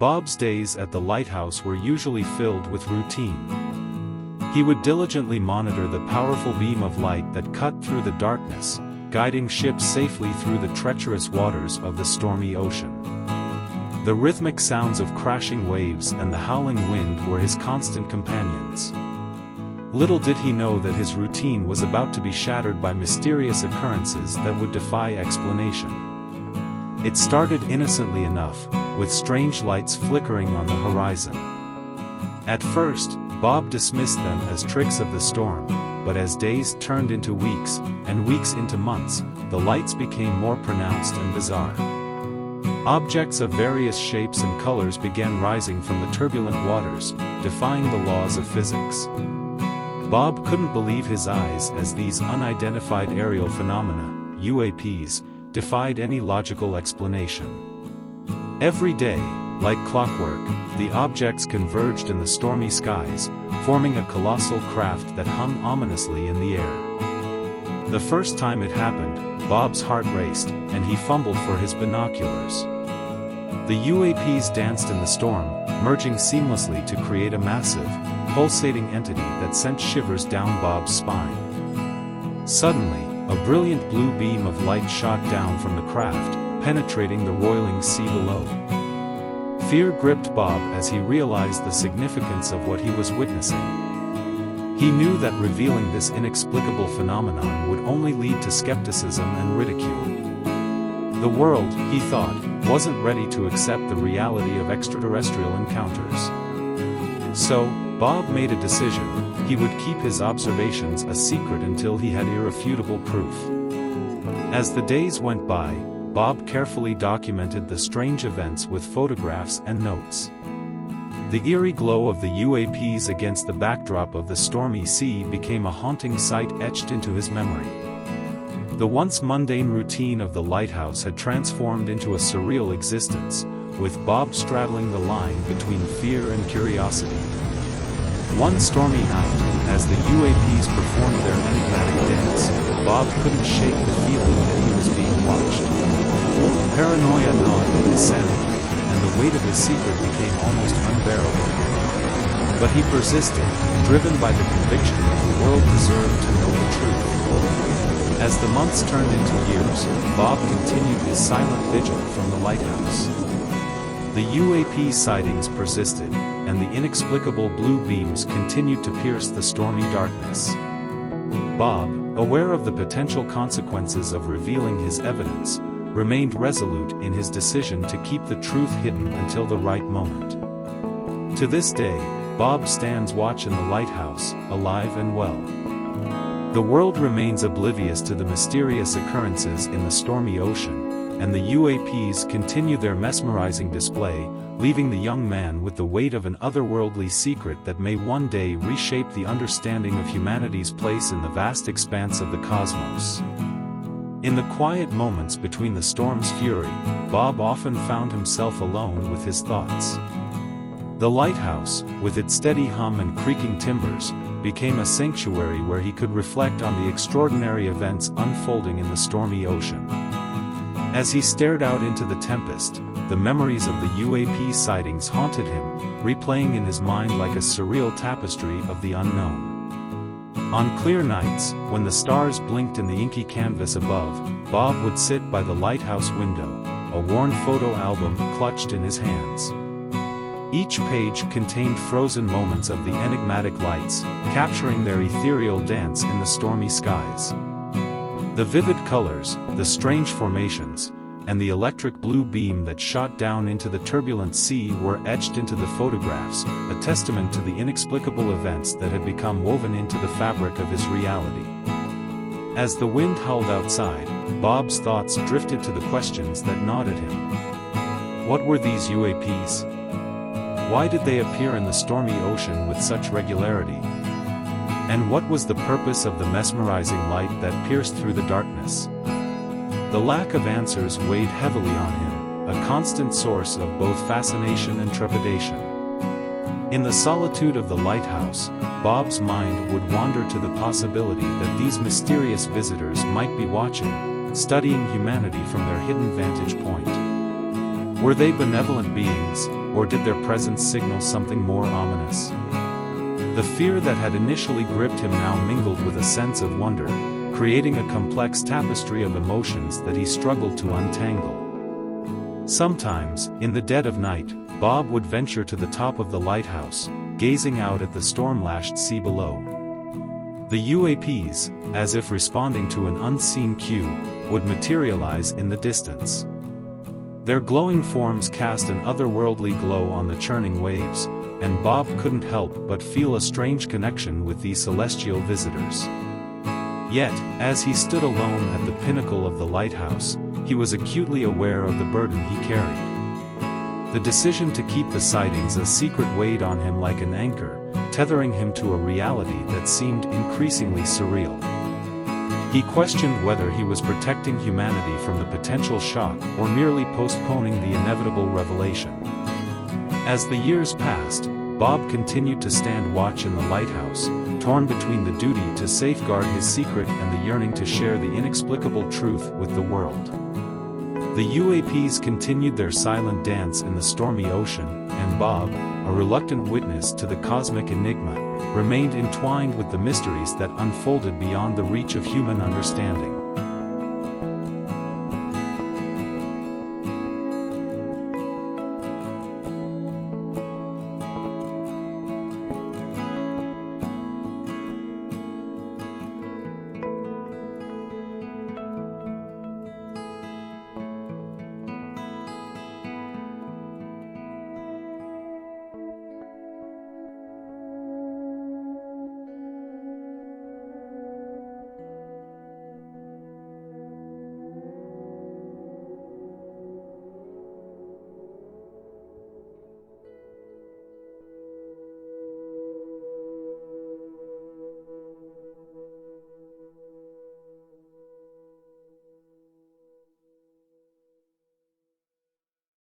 Bob's days at the lighthouse were usually filled with routine. He would diligently monitor the powerful beam of light that cut through the darkness, guiding ships safely through the treacherous waters of the stormy ocean. The rhythmic sounds of crashing waves and the howling wind were his constant companions. Little did he know that his routine was about to be shattered by mysterious occurrences that would defy explanation. It started innocently enough, with strange lights flickering on the horizon. At first, Bob dismissed them as tricks of the storm, but as days turned into weeks, and weeks into months, the lights became more pronounced and bizarre. Objects of various shapes and colors began rising from the turbulent waters, defying the laws of physics. Bob couldn't believe his eyes as these unidentified aerial phenomena, UAPs, defied any logical explanation. Every day, like clockwork, the objects converged in the stormy skies, forming a colossal craft that hung ominously in the air. The first time it happened, Bob's heart raced, and he fumbled for his binoculars. The UAPs danced in the storm, merging seamlessly to create a massive, pulsating entity that sent shivers down Bob's spine. Suddenly, a brilliant blue beam of light shot down from the craft, penetrating the roiling sea below. Fear gripped Bob as he realized the significance of what he was witnessing. He knew that revealing this inexplicable phenomenon would only lead to skepticism and ridicule. The world, he thought, wasn't ready to accept the reality of extraterrestrial encounters. So, Bob made a decision: he would keep his observations a secret until he had irrefutable proof. As the days went by, Bob carefully documented the strange events with photographs and notes. The eerie glow of the UAPs against the backdrop of the stormy sea became a haunting sight etched into his memory. The once mundane routine of the lighthouse had transformed into a surreal existence, with Bob straddling the line between fear and curiosity. One stormy night, as the UAPs performed their enigmatic dance, Bob couldn't shake the feeling that he was being watched. Paranoia gnawed at his sanity, and the weight of his secret became almost unbearable. But he persisted, driven by the conviction that the world deserved to know the truth. As the months turned into years, Bob continued his silent vigil from the lighthouse. The UAP sightings persisted, and the inexplicable blue beams continued to pierce the stormy darkness. Bob, aware of the potential consequences of revealing his evidence, remained resolute in his decision to keep the truth hidden until the right moment. To this day, Bob stands watch in the lighthouse, alive and well. The world remains oblivious to the mysterious occurrences in the stormy ocean, and the UAPs continue their mesmerizing display, leaving the young man with the weight of an otherworldly secret that may one day reshape the understanding of humanity's place in the vast expanse of the cosmos. In the quiet moments between the storm's fury, Bob often found himself alone with his thoughts. The lighthouse, with its steady hum and creaking timbers, became a sanctuary where he could reflect on the extraordinary events unfolding in the stormy ocean. As he stared out into the tempest, the memories of the UAP sightings haunted him, replaying in his mind like a surreal tapestry of the unknown. On clear nights, when the stars blinked in the inky canvas above, Bob would sit by the lighthouse window, a worn photo album clutched in his hands. Each page contained frozen moments of the enigmatic lights, capturing their ethereal dance in the stormy skies. The vivid colors, the strange formations, and the electric blue beam that shot down into the turbulent sea were etched into the photographs, a testament to the inexplicable events that had become woven into the fabric of his reality. As the wind howled outside, Bob's thoughts drifted to the questions that gnawed at him. What were these UAPs? Why did they appear in the stormy ocean with such regularity? And what was the purpose of the mesmerizing light that pierced through the darkness? The lack of answers weighed heavily on him, a constant source of both fascination and trepidation. In the solitude of the lighthouse, Bob's mind would wander to the possibility that these mysterious visitors might be watching, studying humanity from their hidden vantage point. Were they benevolent beings, or did their presence signal something more ominous? The fear that had initially gripped him now mingled with a sense of wonder, creating a complex tapestry of emotions that he struggled to untangle. Sometimes, in the dead of night, Bob would venture to the top of the lighthouse, gazing out at the storm-lashed sea below. The UAPs, as if responding to an unseen cue, would materialize in the distance. Their glowing forms cast an otherworldly glow on the churning waves, and Bob couldn't help but feel a strange connection with these celestial visitors. Yet, as he stood alone at the pinnacle of the lighthouse, he was acutely aware of the burden he carried. The decision to keep the sightings a secret weighed on him like an anchor, tethering him to a reality that seemed increasingly surreal. He questioned whether he was protecting humanity from the potential shock or merely postponing the inevitable revelation. As the years passed, Bob continued to stand watch in the lighthouse, torn between the duty to safeguard his secret and the yearning to share the inexplicable truth with the world. The UAPs continued their silent dance in the stormy ocean, and Bob, a reluctant witness to the cosmic enigma, remained entwined with the mysteries that unfolded beyond the reach of human understanding.